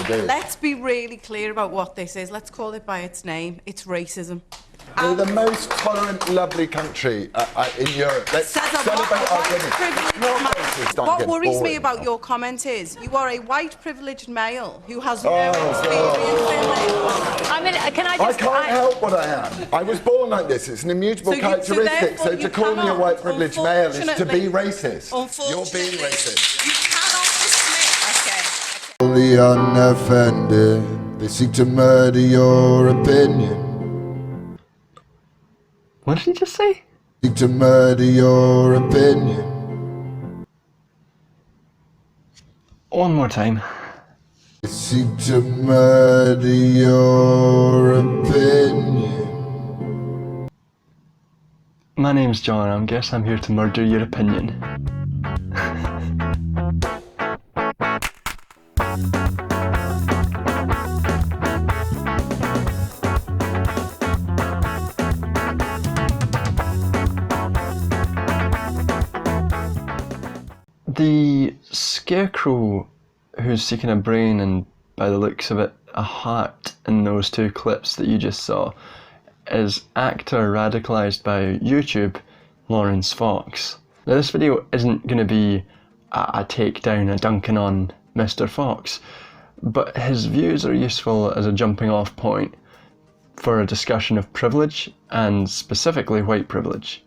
do. Let's be really clear about what this is. Let's call it by its name. It's racism. We're the most tolerant, lovely country in Europe. Let's celebrate our women. What worries me about your comment is you are a white privileged male who has no experience in this. I mean, I can't help what I am. I was born like this. It's an immutable characteristic. So to call me a white privileged male is to be racist. You're being racist. You cannot dismiss. The unoffended, they seek to murder your opinion. What did he just say? Seek to murder your opinion. One more time. They seek to murder your opinion. My name's John, I guess I'm here to murder your opinion. The scarecrow who's seeking a brain and, by the looks of it, a heart in those two clips that you just saw is actor radicalised by YouTube, Laurence Fox. Now this video isn't going to be a takedown, a dunking on Mr. Fox, but his views are useful as a jumping off point for a discussion of privilege, and specifically white privilege.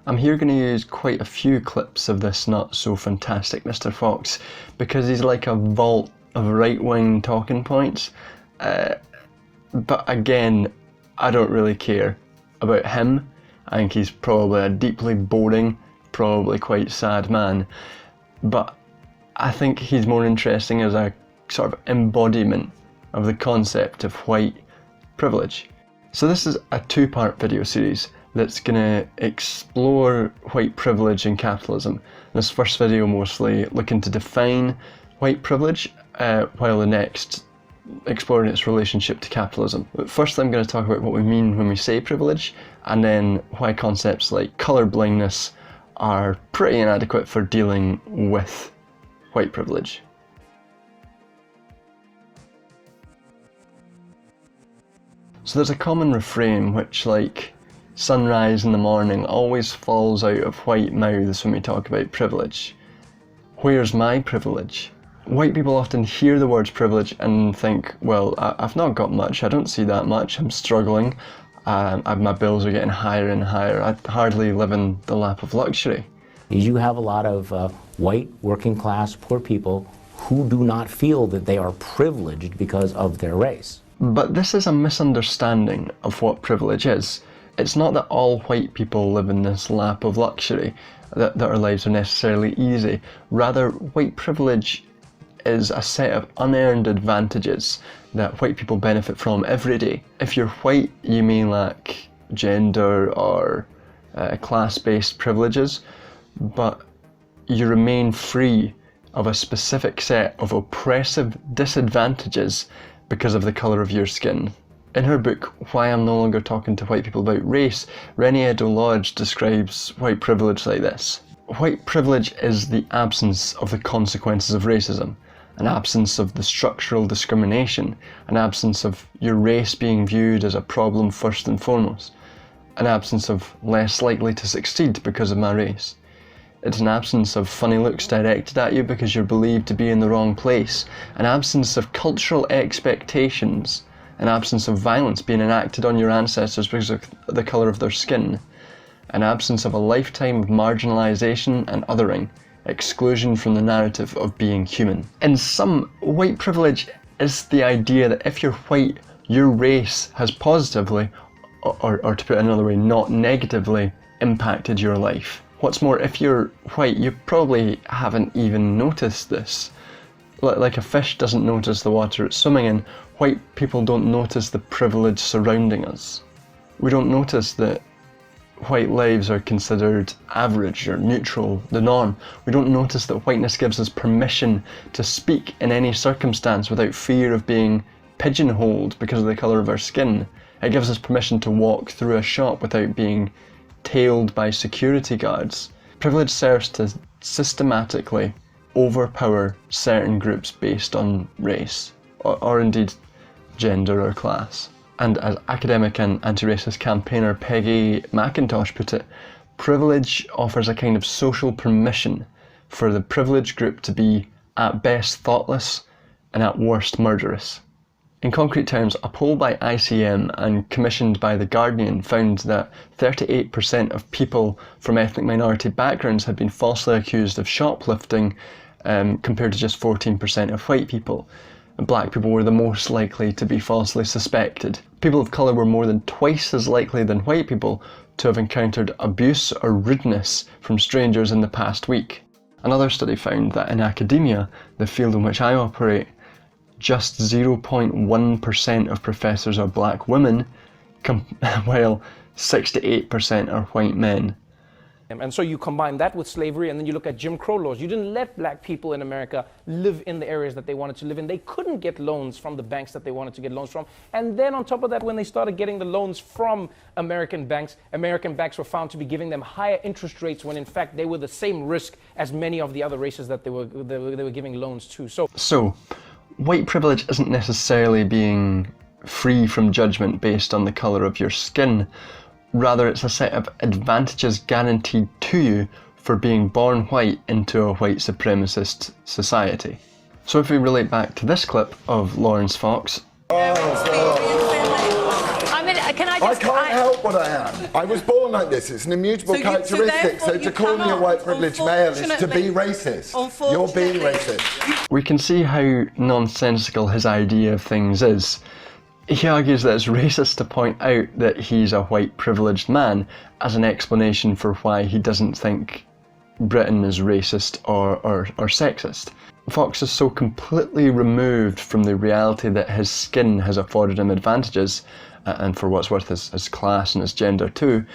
I'm here going to use quite a few clips of this not so fantastic Mr. Fox because he's like a vault of right-wing talking points, but again, I don't really care about him. I think he's probably a deeply boring, probably quite sad man, but I think he's more interesting as a sort of embodiment of the concept of white privilege. So this is a two-part video series that's going to explore white privilege and capitalism. This first video mostly looking to define white privilege, while the next exploring its relationship to capitalism. But first I'm going to talk about what we mean when we say privilege, and then why concepts like colorblindness are pretty inadequate for dealing with white privilege. So there's a common refrain which, like sunrise in the morning, always falls out of white mouths when we talk about privilege. Where's my privilege? White people often hear the words privilege and think, well, I've not got much, I don't see that much, I'm struggling, my bills are getting higher and higher, I hardly live in the lap of luxury. You have a lot of white, working class, poor people who do not feel that they are privileged because of their race. But this is a misunderstanding of what privilege is. It's not that all white people live in this lap of luxury, that our lives are necessarily easy. Rather, white privilege is a set of unearned advantages that white people benefit from every day. If you're white, you may lack gender or class-based privileges, but you remain free of a specific set of oppressive disadvantages because of the colour of your skin. In her book, Why I'm No Longer Talking to White People About Race, Renée Edo-Lodge describes white privilege like this. White privilege is the absence of the consequences of racism, an absence of the structural discrimination, an absence of your race being viewed as a problem first and foremost, an absence of less likely to succeed because of my race. It's an absence of funny looks directed at you because you're believed to be in the wrong place, an absence of cultural expectations, an absence of violence being enacted on your ancestors because of the colour of their skin, an absence of a lifetime of marginalisation and othering, exclusion from the narrative of being human. In sum, white privilege is the idea that if you're white, your race has positively, or to put it another way, not negatively, impacted your life. What's more, if you're white, you probably haven't even noticed this. Like a fish doesn't notice the water it's swimming in, white people don't notice the privilege surrounding us. We don't notice that white lives are considered average or neutral, the norm. We don't notice that whiteness gives us permission to speak in any circumstance without fear of being pigeonholed because of the colour of our skin. It gives us permission to walk through a shop without being tailed by security guards. Privilege serves to systematically overpower certain groups based on race. or indeed gender or class. And as academic and anti-racist campaigner Peggy McIntosh put it, privilege offers a kind of social permission for the privileged group to be at best thoughtless and at worst murderous. In concrete terms, a poll by ICM and commissioned by The Guardian found that 38% of people from ethnic minority backgrounds had been falsely accused of shoplifting, compared to just 14% of white people. And black people were the most likely to be falsely suspected. People of colour were more than twice as likely than white people to have encountered abuse or rudeness from strangers in the past week. Another study found that in academia, the field in which I operate, just 0.1% of professors are black women, while 68% are white men. And so you combine that with slavery, and then you look at Jim Crow laws. You didn't let black people in America live in the areas that they wanted to live in. They couldn't get loans from the banks that they wanted to get loans from. And then on top of that, when they started getting the loans from American banks were found to be giving them higher interest rates when in fact they were the same risk as many of the other races that they were giving loans to. So, white privilege isn't necessarily being free from judgment based on the colour of your skin. Rather, it's a set of advantages guaranteed to you for being born white into a white supremacist society. So if we relate back to this clip of Laurence Fox... I can't help what I am. I was born like this. It's an immutable characteristic. So to call me a white privileged male is to be racist. You're being racist. We can see how nonsensical his idea of things is. He argues that it's racist to point out that he's a white privileged man as an explanation for why he doesn't think Britain is racist or sexist. Fox is so completely removed from the reality that his skin has afforded him advantages, and for what's worth his class and his gender too,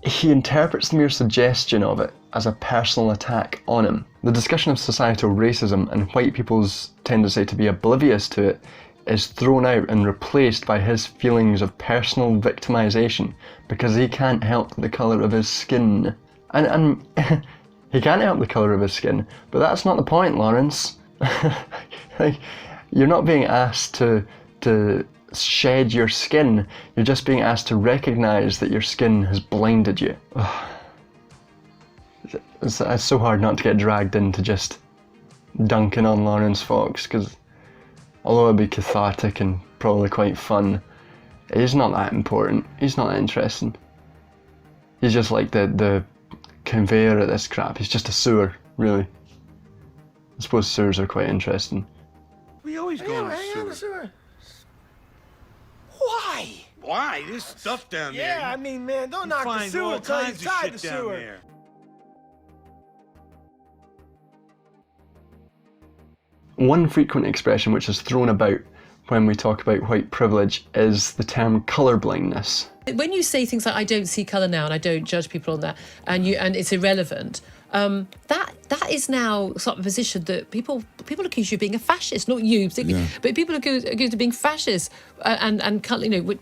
he interprets the mere suggestion of it as a personal attack on him. The discussion of societal racism and white people's tendency to be oblivious to it is thrown out and replaced by his feelings of personal victimization because he can't help the colour of his skin. And he can't help the colour of his skin, but that's not the point, Laurence. Like, you're not being asked to shed your skin, you're just being asked to recognise that your skin has blinded you. It's so hard not to get dragged into just dunking on Laurence Fox, because although it'd be cathartic and probably quite fun, he's not that important, he's not that interesting. He's just like the conveyor of this crap, he's just a sewer, really. I suppose sewers are quite interesting. We always go in the sewer. Why? Why? There's stuff down there. Yeah, I mean, man, don't knock the sewer until you try the sewer. One frequent expression which is thrown about when we talk about white privilege is the term colorblindness. When you say things like, I don't see colour now and I don't judge people on that, and it's irrelevant, that is now sort of a position that people accuse you of being a fascist, not you, but people accuse of being fascist and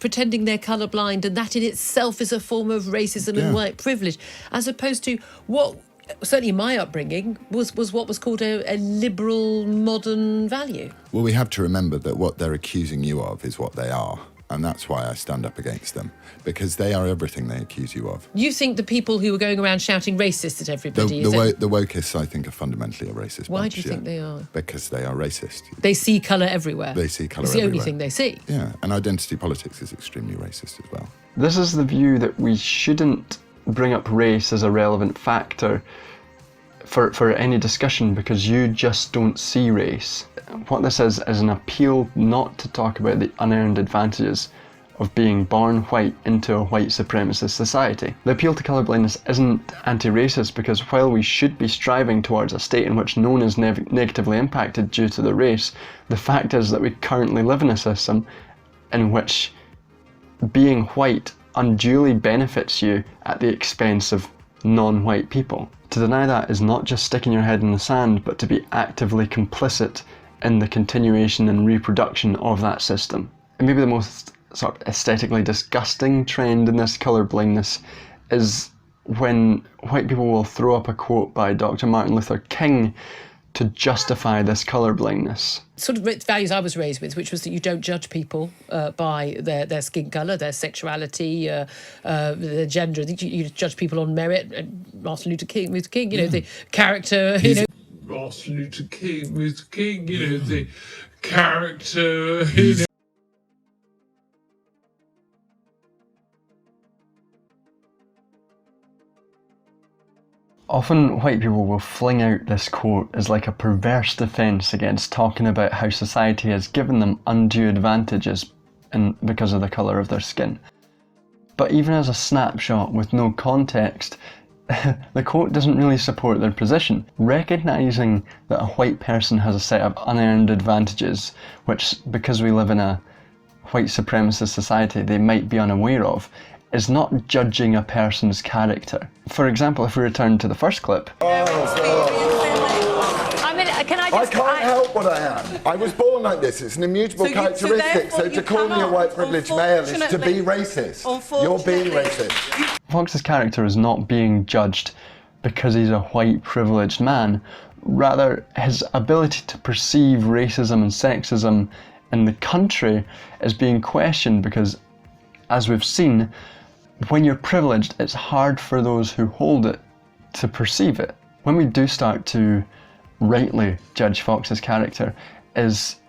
pretending they're colourblind, and that in itself is a form of racism and white privilege, as opposed to what, certainly my upbringing, was what was called a liberal modern value. Well, we have to remember that what they're accusing you of is what they are. And that's why I stand up against them, because they are everything they accuse you of. You think the people who are going around shouting racist at everybody... The wokeists, I think, are fundamentally a racist bunch. Why do you think they are? Because they are racist. They see colour everywhere. They see colour everywhere. It's the only thing they see. Yeah, and identity politics is extremely racist as well. This is the view that we shouldn't bring up race as a relevant factor for any discussion because you just don't see race. What this is an appeal not to talk about the unearned advantages of being born white into a white supremacist society. The appeal to colourblindness isn't anti-racist because while we should be striving towards a state in which no one is negatively impacted due to the race, the fact is that we currently live in a system in which being white unduly benefits you at the expense of non-white people. To deny that is not just sticking your head in the sand, but to be actively complicit in the continuation and reproduction of that system. And maybe the most sort of aesthetically disgusting trend in this colourblindness is when white people will throw up a quote by Dr. Martin Luther King to justify this colourblindness. Sort of values I was raised with, which was that you don't judge people by their skin colour, their sexuality, their gender. You judge people on merit. Martin Luther King, you know, the character, you know. Martin Luther King, you know, the character, you know. Often white people will fling out this quote as like a perverse defence against talking about how society has given them undue advantages because of the colour of their skin. But even as a snapshot with no context, the quote doesn't really support their position. Recognising that a white person has a set of unearned advantages, which, because we live in a white supremacist society, they might be unaware of, is not judging a person's character. For example, if we return to the first clip. I can't help what I am. I was born like this. It's an immutable characteristic. So to call me a white privileged male is to be racist. You're being racist. Fox's character is not being judged because he's a white privileged man. Rather, his ability to perceive racism and sexism in the country is being questioned because, as we've seen, when you're privileged, it's hard for those who hold it to perceive it. When we do start to rightly judge Fox's character is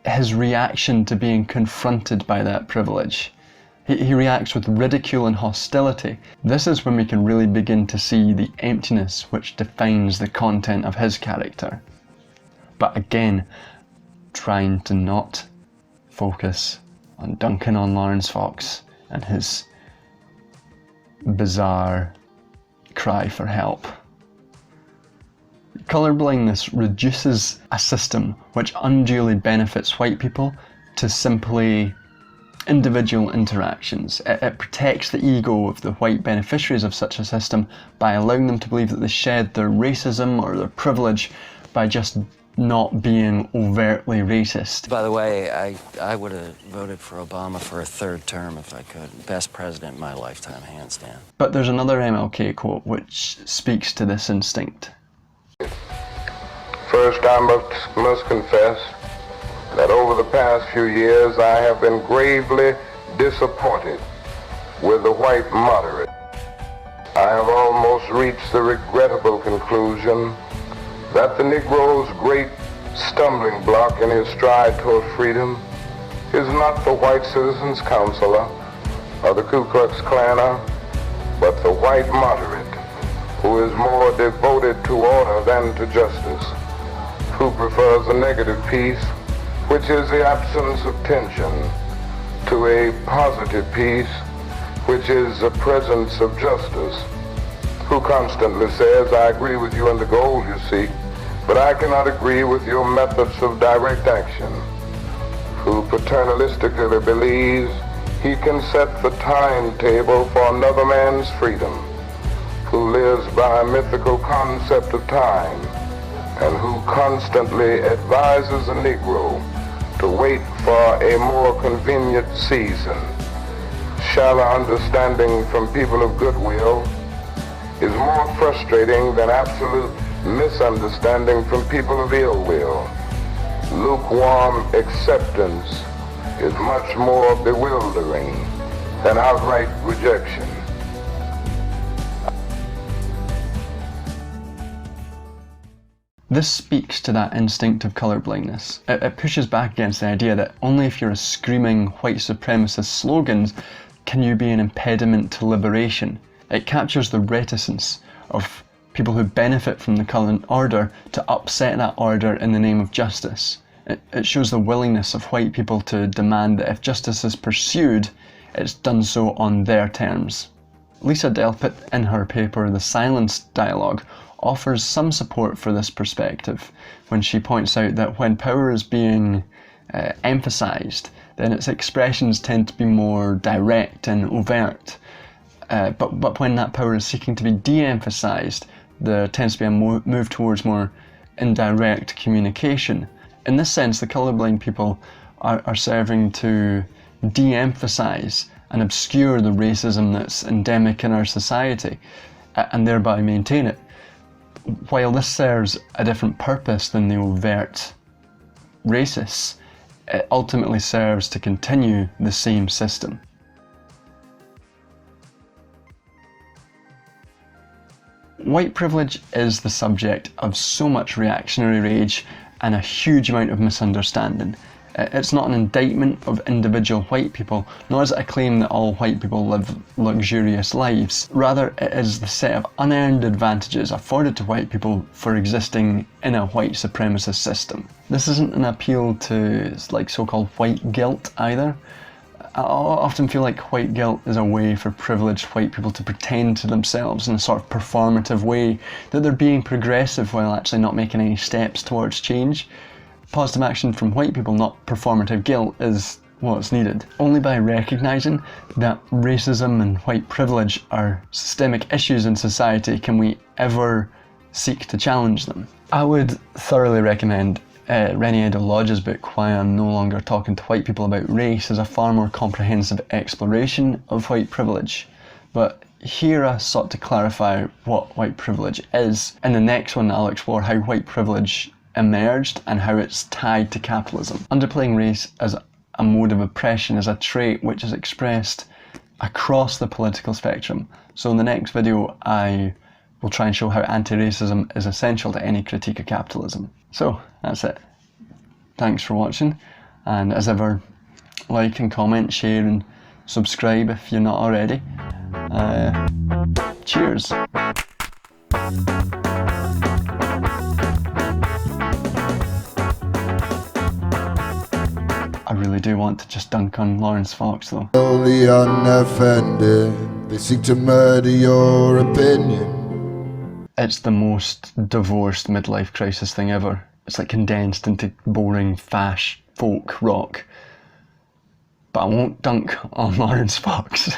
his reaction to being confronted by that privilege. He reacts with ridicule and hostility. This is when we can really begin to see the emptiness which defines the content of his character. But again, trying to not focus on dunking on Laurence Fox and his bizarre cry for help. Colorblindness reduces a system which unduly benefits white people to simply individual interactions. It protects the ego of the white beneficiaries of such a system by allowing them to believe that they shed their racism or their privilege by just not being overtly racist. By the way, I would have voted for Obama for a third term if I could. Best president in my lifetime, hands down. But there's another MLK quote which speaks to this instinct. First, I must confess that over the past few years I have been gravely disappointed with the white moderate. I have almost reached the regrettable conclusion that the Negro's great stumbling block in his stride toward freedom is not the white citizens' counselor or the Ku Klux Klaner, but the white moderate, who is more devoted to order than to justice, who prefers a negative peace, which is the absence of tension, to a positive peace, which is the presence of justice, who constantly says, I agree with you on the goal you seek, but I cannot agree with your methods of direct action, who paternalistically believes he can set the timetable for another man's freedom, who lives by a mythical concept of time, and who constantly advises a Negro to wait for a more convenient season. Shallow understanding from people of goodwill is more frustrating than absolute misunderstanding from people of ill will. Lukewarm acceptance is much more bewildering than outright rejection. This speaks to that instinct of colourblindness. It pushes back against the idea that only if you're screaming white supremacist slogans can you be an impediment to liberation. It captures the reticence of people who benefit from the current order to upset that order in the name of justice. It shows the willingness of white people to demand that if justice is pursued, it's done so on their terms. Lisa Delpit, in her paper The Silence Dialogue, offers some support for this perspective when she points out that when power is being emphasised, then its expressions tend to be more direct and overt. But when that power is seeking to be de-emphasised, there tends to be a move towards more indirect communication. In this sense, the colourblind people are serving to de-emphasise and obscure the racism that's endemic in our society, and thereby maintain it. while this serves a different purpose than the overt racists, it ultimately serves to continue the same system. White privilege is the subject of so much reactionary rage and a huge amount of misunderstanding. It's not an indictment of individual white people, nor is it a claim that all white people live luxurious lives. Rather, it is the set of unearned advantages afforded to white people for existing in a white supremacist system. This isn't an appeal to like so-called white guilt either. I often feel like white guilt is a way for privileged white people to pretend to themselves in a sort of performative way that they're being progressive while actually not making any steps towards change. Positive action from white people, not performative guilt, is what's needed. Only by recognising that racism and white privilege are systemic issues in society can we ever seek to challenge them. I would thoroughly recommend Rennie Edo-Lodge's book, Why I'm No Longer Talking to White People About Race, is a far more comprehensive exploration of white privilege. But here I sought to clarify what white privilege is. In the next one I'll explore how white privilege emerged and how it's tied to capitalism. Underplaying race as a mode of oppression is a trait which is expressed across the political spectrum. So in the next video I will try and show how anti-racism is essential to any critique of capitalism. So that's it. Thanks for watching, and as ever, like and comment, share and subscribe if you're not already. Cheers. I really do want to just dunk on Laurence Fox though. The unoffended, they seek to murder your opinion. It's the most divorced midlife crisis thing ever. It's like condensed into boring fash folk rock. But I won't dunk on Laurence Fox.